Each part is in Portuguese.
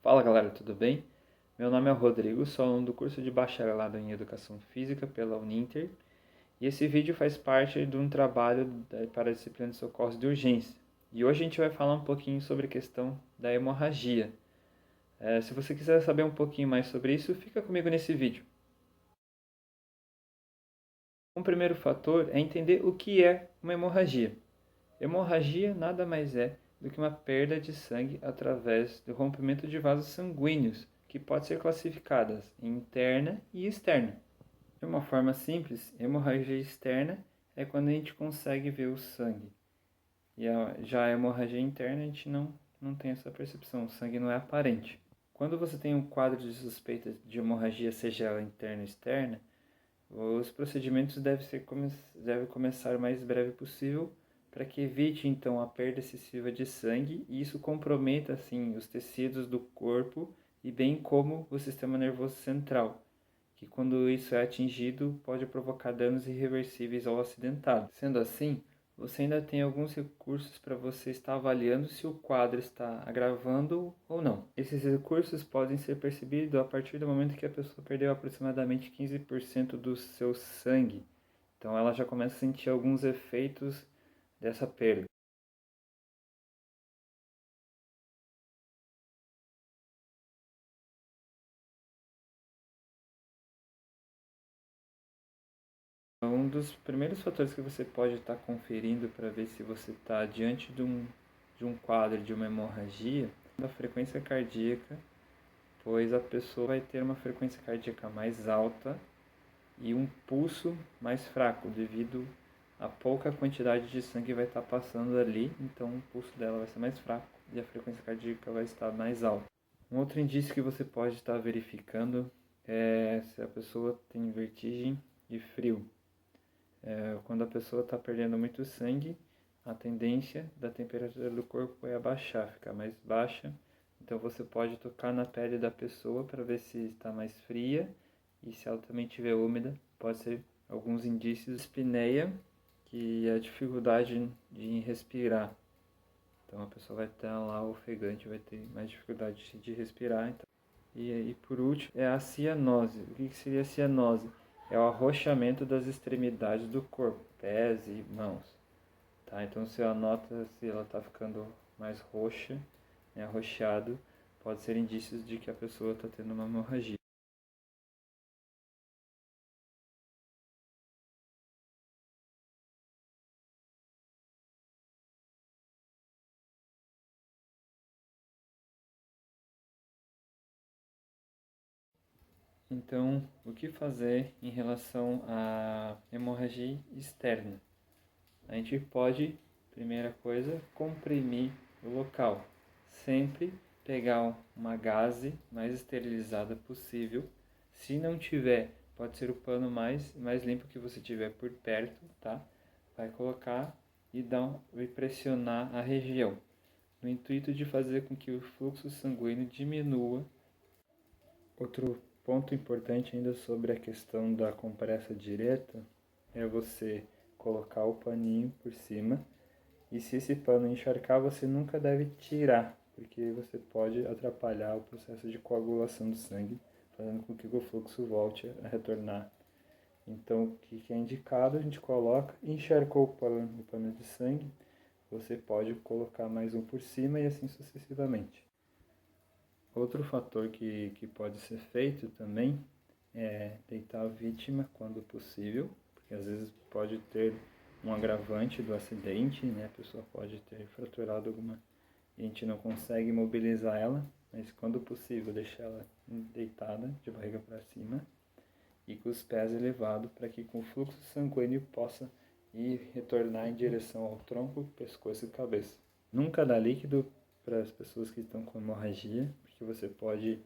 Fala galera, tudo bem? Meu nome é Rodrigo, sou aluno do curso de Bacharelado em Educação Física pela Uninter e esse vídeo faz parte de um trabalho para a disciplina de socorros de urgência. E hoje a gente vai falar um pouquinho sobre a questão da hemorragia. Se você quiser saber um pouquinho mais sobre isso, fica comigo nesse vídeo. Um primeiro fator é entender o que é uma hemorragia. Hemorragia nada mais é do que uma perda de sangue através do rompimento de vasos sanguíneos, que pode ser classificadas em interna e externa. De uma forma simples, hemorragia externa é quando a gente consegue ver o sangue. E já a hemorragia interna a gente não tem essa percepção, o sangue não é aparente. Quando você tem um quadro de suspeita de hemorragia, seja ela interna ou externa, os procedimentos devem começar o mais breve possível para que evite então a perda excessiva de sangue e isso comprometa assim os tecidos do corpo e bem como o sistema nervoso central, que quando isso é atingido pode provocar danos irreversíveis ao acidentado. Sendo assim, você ainda tem alguns recursos para você estar avaliando se o quadro está agravando ou não. Esses recursos podem ser percebidos a partir do momento que a pessoa perdeu aproximadamente 15% do seu sangue. Então ela já começa a sentir alguns efeitos dessa perda. Um dos primeiros fatores que você pode estar conferindo para ver se você está diante de um quadro de uma hemorragia é a frequência cardíaca, pois a pessoa vai ter uma frequência cardíaca mais alta e um pulso mais fraco, devido a pouca quantidade de sangue que vai estar passando ali, então o pulso dela vai ser mais fraco e a frequência cardíaca vai estar mais alta. Um outro indício que você pode estar verificando é se a pessoa tem vertigem e frio. Quando a pessoa está perdendo muito sangue, a tendência da temperatura do corpo é abaixar, ficar mais baixa. Então você pode tocar na pele da pessoa para ver se está mais fria e se ela também estiver úmida, pode ser alguns indícios de espineia, que é a dificuldade de respirar. Então a pessoa vai estar lá ofegante, vai ter mais dificuldade de respirar. Então. E por último é a cianose. O que seria a cianose? É o arrochamento das extremidades do corpo, pés e mãos. Tá? Então se ela nota se ela está ficando mais roxa, né, arroxeado, pode ser indícios de que a pessoa está tendo uma hemorragia. Então, o que fazer em relação à hemorragia externa? A gente pode, primeira coisa, comprimir o local. Sempre pegar uma gaze mais esterilizada possível. Se não tiver, pode ser o pano mais limpo que você tiver por perto, tá? Vai colocar e pressionar a região, no intuito de fazer com que o fluxo sanguíneo diminua. Outro ponto importante ainda sobre a questão da compressa direta é você colocar o paninho por cima e se esse pano encharcar você nunca deve tirar, porque você pode atrapalhar o processo de coagulação do sangue, fazendo com que o fluxo volte a retornar. Então o que é indicado, a gente coloca, encharcou o pano de sangue, você pode colocar mais um por cima e assim sucessivamente. Outro fator que pode ser feito também é deitar a vítima quando possível, porque às vezes pode ter um agravante do acidente, né? A pessoa pode ter fraturado alguma e a gente não consegue mobilizar ela, mas quando possível deixar ela deitada de barriga para cima e com os pés elevados para que com o fluxo sanguíneo possa ir retornar em direção ao tronco, pescoço e cabeça. Nunca dá líquido para as pessoas que estão com hemorragia, porque você pode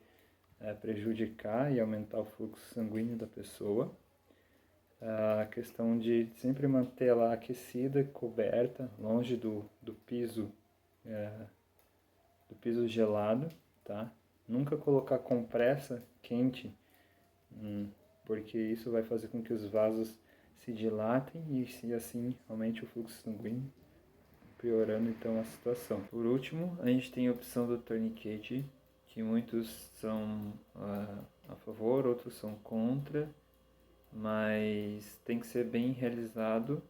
prejudicar e aumentar o fluxo sanguíneo da pessoa. A questão de sempre manter ela aquecida, coberta, longe do piso gelado, tá? Nunca colocar compressa quente, porque isso vai fazer com que os vasos se dilatem e assim aumente o fluxo sanguíneo, piorando então a situação. Por último, a gente tem a opção do tourniquet, que muitos são a favor, outros são contra, mas tem que ser bem realizado,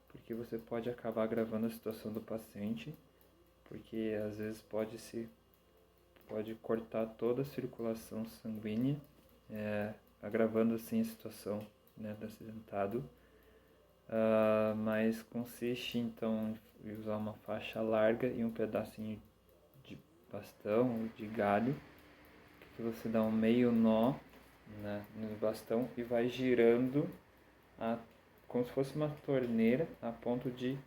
porque você pode acabar agravando a situação do paciente, porque às vezes pode cortar toda a circulação sanguínea, agravando assim a situação, né, do acidentado. Mas consiste então em usar uma faixa larga e um pedacinho de bastão ou de galho, que você dá um meio nó, né, no bastão e vai girando como se fosse uma torneira, a ponto de,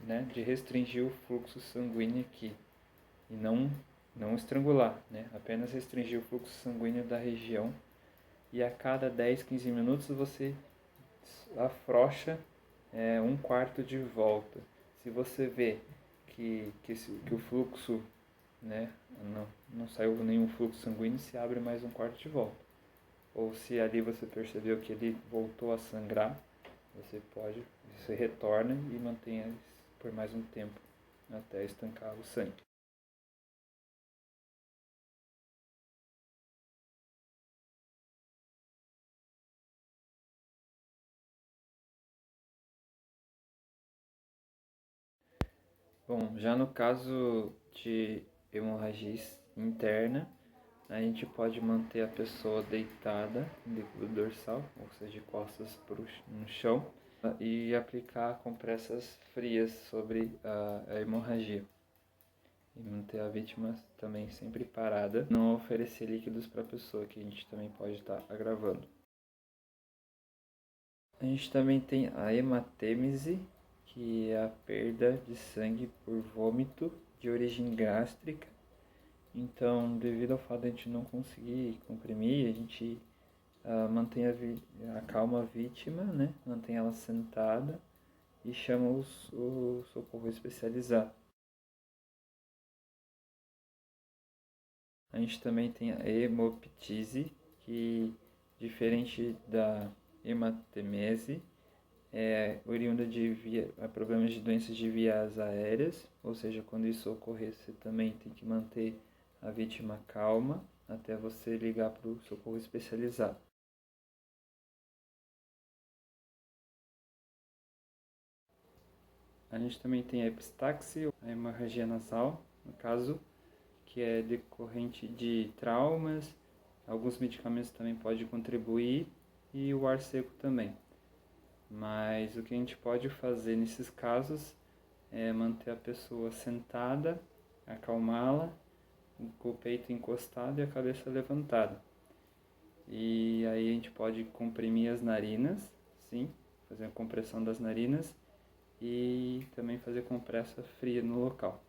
né, de restringir o fluxo sanguíneo aqui e não estrangular, né, apenas restringir o fluxo sanguíneo da região, e a cada 10, 15 minutos você afrouxa 1/4 de volta. Se você vê que o fluxo, né, não saiu nenhum fluxo sanguíneo, se abre mais 1/4 de volta. Ou se ali você percebeu que ele voltou a sangrar, você retorna e mantém por mais um tempo, até estancar o sangue. Bom, já no caso de hemorragia interna, a gente pode manter a pessoa deitada em decúbito dorsal, ou seja, de costas no chão, e aplicar compressas frias sobre a hemorragia. E manter a vítima também sempre parada, não oferecer líquidos para a pessoa, que a gente também pode estar agravando. A gente também tem a hematêmese, que é a perda de sangue por vômito de origem gástrica. Então, devido ao fato de a gente não conseguir comprimir, a gente acalma a vítima, né? Mantém ela sentada e chama o socorro especializado. A gente também tem a hemoptise, que, diferente da hematemese, é oriunda de problemas de doenças de vias aéreas, ou seja, quando isso ocorrer, você também tem que manter a vítima calma até você ligar para o socorro especializado. A gente também tem a epistaxe, a hemorragia nasal, no caso, que é decorrente de traumas. Alguns medicamentos também podem contribuir, e o ar seco também. Mas o que a gente pode fazer nesses casos é manter a pessoa sentada, acalmá-la, com o peito encostado e a cabeça levantada. E aí a gente pode comprimir as narinas, sim, fazer a compressão das narinas, e também fazer compressa fria no local.